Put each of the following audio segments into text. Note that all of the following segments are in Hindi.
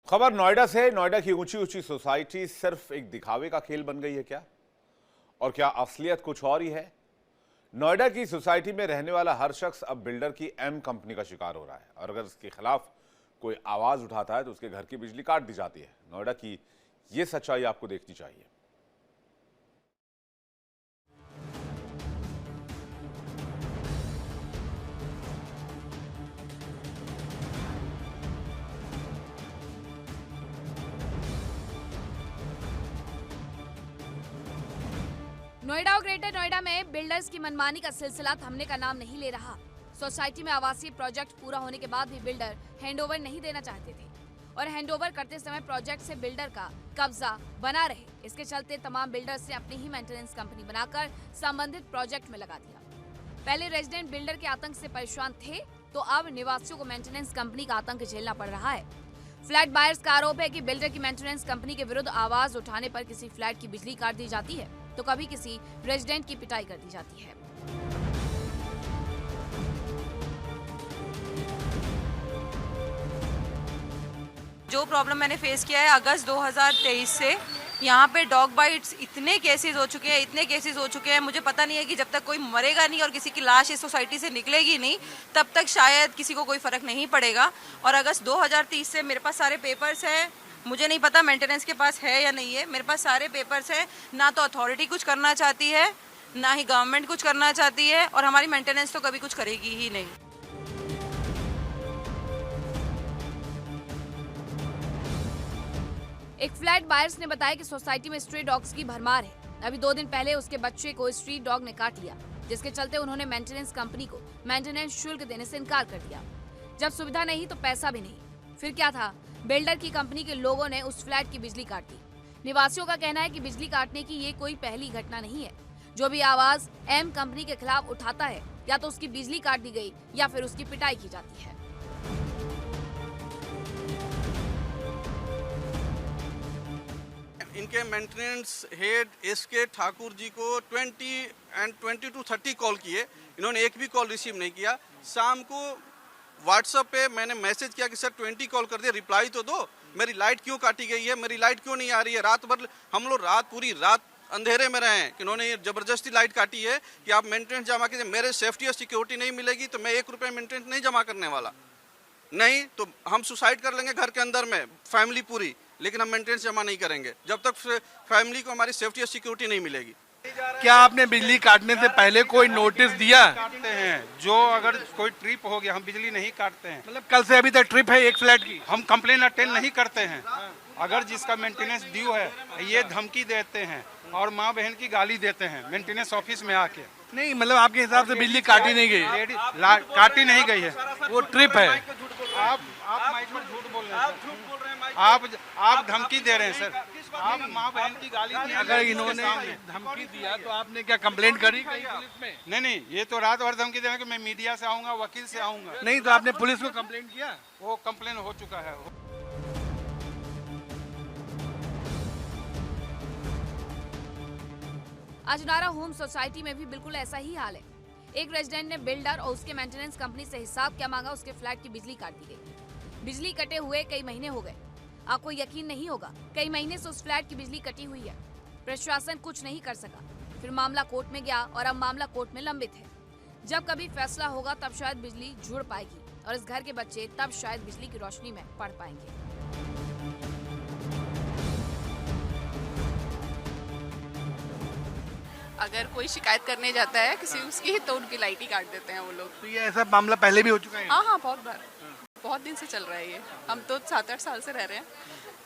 खबर नोएडा से। नोएडा की ऊंची ऊंची सोसाइटी सिर्फ एक दिखावे का खेल बन गई है क्या? और क्या असलियत कुछ और ही है? नोएडा की सोसाइटी में रहने वाला हर शख्स अब बिल्डर की एम कंपनी का शिकार हो रहा है और अगर इसके खिलाफ कोई आवाज उठाता है तो उसके घर की बिजली काट दी जाती है। नोएडा की यह सच्चाई आपको देखनी चाहिए। नोएडा और ग्रेटर नोएडा में बिल्डर्स की मनमानी का सिलसिला थमने का नाम नहीं ले रहा। सोसाइटी में आवासीय प्रोजेक्ट पूरा होने के बाद भी बिल्डर हैंडओवर नहीं देना चाहते थे और हैंडओवर करते समय प्रोजेक्ट से बिल्डर का कब्जा बना रहे। इसके चलते तमाम बिल्डर्स ने अपनी ही मेंटेनेंस कंपनी बनाकर संबंधित प्रोजेक्ट में लगा दिया। पहले रेजिडेंट बिल्डर के आतंक से परेशान थे तो अब निवासियों को मेंटेनेंस कंपनी का आतंक झेलना पड़ रहा है। फ्लैट बायर्स का आरोप है कि बिल्डर की मेंटेनेंस कंपनी के विरुद्ध आवाज उठाने पर किसी फ्लैट की बिजली काट दी जाती है तो कभी किसी रेजिडेंट की पिटाई कर दी जाती है। जो प्रॉब्लम मैंने फेस किया है अगस्त 2023 से, यहाँ पे डॉग बाइट्स इतने केसेस हो चुके हैं, मुझे पता नहीं है कि जब तक कोई मरेगा नहीं और किसी की लाश इस सोसाइटी से निकलेगी नहीं तब तक शायद किसी को कोई फर्क नहीं पड़ेगा। और अगस्त 2030 से मेरे पास सारे पेपर्स हैं, मुझे नहीं पता मेंटेनेंस के पास है या नहीं है, मेरे पास सारे पेपर्स हैं। ना तो अथॉरिटी कुछ करना चाहती है, ना ही गवर्नमेंट कुछ करना चाहती है और हमारी मेंटेनेंस तो कभी कुछ करेगी ही नहीं। एक फ्लैट बायर्स ने बताया कि सोसाइटी में स्ट्रीट डॉग्स की भरमार है। अभी 2 दिन पहले उसके बच्चे को स्ट्रीट डॉग ने काट लिया, जिसके चलते उन्होंने मेंटेनेंस कंपनी को मेंटेनेंस शुल्क देने से इनकार कर दिया। जब सुविधा नहीं तो पैसा भी नहीं, फिर क्या था? बिल्डर की कंपनी के लोगों ने उस फ्लैट की बिजली काट दी। निवासियों का कहना है कि बिजली काटने की ये कोई पहली घटना नहीं है। जो भी आवाज एम कंपनी के खिलाफ उठाता है या तो उसकी बिजली काट दी गई या फिर उसकी पिटाई की जाती है। इनके maintenance head SK Thakur ji को 20 to 30 कॉल किए, इन्होंने एक भी कॉल रिसीव नहीं किया। शाम को व्हाट्सएप पे मैंने मैसेज किया कि सर 20 कॉल कर दिया, रिप्लाई तो दो, मेरी लाइट क्यों काटी गई है, मेरी लाइट क्यों नहीं आ रही है। रात भर हम लोग पूरी रात अंधेरे में रहे हैं कि उन्होंने ये जबरदस्ती लाइट काटी है कि आप मेंटेनेंस जमा कीजिए, मेरे सेफ्टी और सिक्योरिटी नहीं मिलेगी तो मैं 1 रुपये मेंटेनेंस नहीं जमा करने वाला, नहीं तो हम सुसाइड कर लेंगे घर के अंदर में फैमिली पूरी, लेकिन हम मेंटेनेंस जमा नहीं करेंगे जब तक फैमिली को हमारी सेफ्टी और सिक्योरिटी नहीं मिलेगी। क्या आपने बिजली काटने से पहले कोई नोटिस दिया? काटते हैं, जो अगर कोई ट्रिप हो गया हम बिजली नहीं काटते हैं। मतलब कल से अभी तक ट्रिप है एक फ्लैट की? हम कंप्लेन अटेंड नहीं करते हैं। अगर जिसका मेंटेनेंस ड्यू है ये धमकी देते हैं और माँ बहन की गाली देते हैं मेंटेनेंस ऑफिस में आके। नहीं मतलब आपके हिसाब से बिजली काटी नहीं गई? काटी नहीं गई है, वो ट्रिप है। आप माइक पर झूठ बोल रहे हैं, आप धमकी दे रहे हैं सर, आप माँ बहन की गाली दी। अगर इन्होंने धमकी दिया तो आपने क्या कंप्लेंट करी कहीं पुलिस में? नहीं, ये तो रात भर धमकी दे रहे हैं कि मैं मीडिया से आऊंगा, वकील से आऊंगा। नहीं तो आपने पुलिस को कंप्लेंट किया? वो कंप्लेन हो चुका है। अजनारा होम सोसाइटी में भी बिल्कुल ऐसा ही हाल है। एक रेजिडेंट ने बिल्डर और उसके मेंटेनेंस कंपनी से हिसाब क्या मांगा, उसके फ्लैट की बिजली काट दी गई। बिजली कटे हुए कई महीने हो गए। आपको यकीन नहीं होगा, कई महीने से उस फ्लैट की बिजली कटी हुई है। प्रशासन कुछ नहीं कर सका, फिर मामला कोर्ट में गया और अब मामला कोर्ट में लंबित है। जब कभी फैसला होगा तब शायद बिजली जुड़ पाएगी और इस घर के बच्चे तब शायद बिजली की रोशनी में पढ़ पाएंगे। अगर कोई शिकायत करने जाता है किसी उसकी ही तो उनकी लाइट ही काट देते हैं वो लोग। तो ये ऐसा मामला पहले भी हो चुका है? हाँ, बहुत बार, बहुत दिन से चल रहा है ये। हम तो 7-8 साल से रह रहे हैं,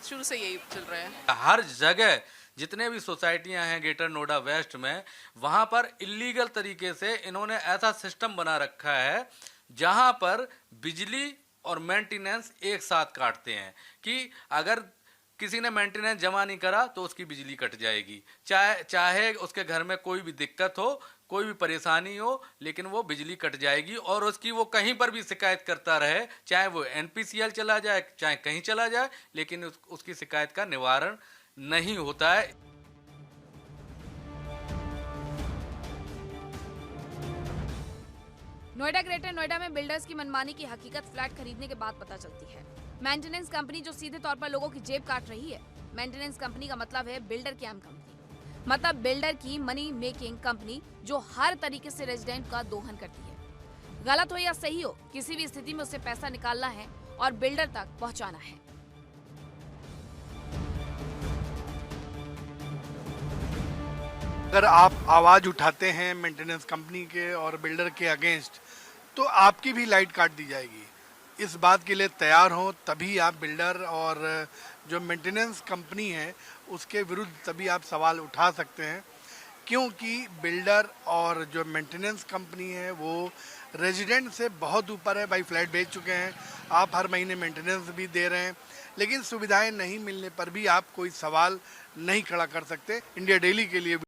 शुरू से यही चल रहा है। हर जगह जितने भी सोसाइटियां हैं ग्रेटर नोएडा वेस्ट में, वहां पर इलीगल तरीके से इन्होंने ऐसा सिस्टम बना रखा है जहां पर बिजली और मेंटेनेंस एक साथ काटते हैं कि अगर किसी ने मेंटेनेंस जमा नहीं करा तो उसकी बिजली कट जाएगी, चाहे उसके घर में कोई भी दिक्कत हो, कोई भी परेशानी हो, लेकिन वो बिजली कट जाएगी और उसकी वो कहीं पर भी शिकायत करता रहे, चाहे वो NPCL चला जाए, चाहे कहीं चला जाए, लेकिन उसकी शिकायत का निवारण नहीं होता है। नोएडा ग्रेटर नोएडा में बिल्डर्स की मनमानी की हकीकत फ्लैट खरीदने के बाद पता चलती है। मेंटेनेंस कंपनी जो सीधे तौर पर लोगों की जेब काट रही है। मेंटेनेंस कंपनी का मतलब है बिल्डर की एम कंपनी, मतलब बिल्डर की मनी मेकिंग कंपनी जो हर तरीके से रेजिडेंट का दोहन करती है। गलत हो या सही हो, किसी भी स्थिति में उससे पैसा निकालना है और बिल्डर तक पहुंचाना है। अगर आप आवाज उठाते हैं मेंटेनेंस कंपनी के और बिल्डर के अगेंस्ट, तो आपकी भी लाइट काट दी जाएगी। इस बात के लिए तैयार हो, तभी आप बिल्डर और जो मेंटेनेंस कंपनी है उसके विरुद्ध तभी आप सवाल उठा सकते हैं, क्योंकि बिल्डर और जो मेंटेनेंस कंपनी है वो रेजिडेंट से बहुत ऊपर है। भाई फ्लैट बेच चुके हैं, आप हर महीने मेंटेनेंस भी दे रहे हैं, लेकिन सुविधाएं नहीं मिलने पर भी आप कोई सवाल नहीं खड़ा कर सकते। इंडिया डेली के लिए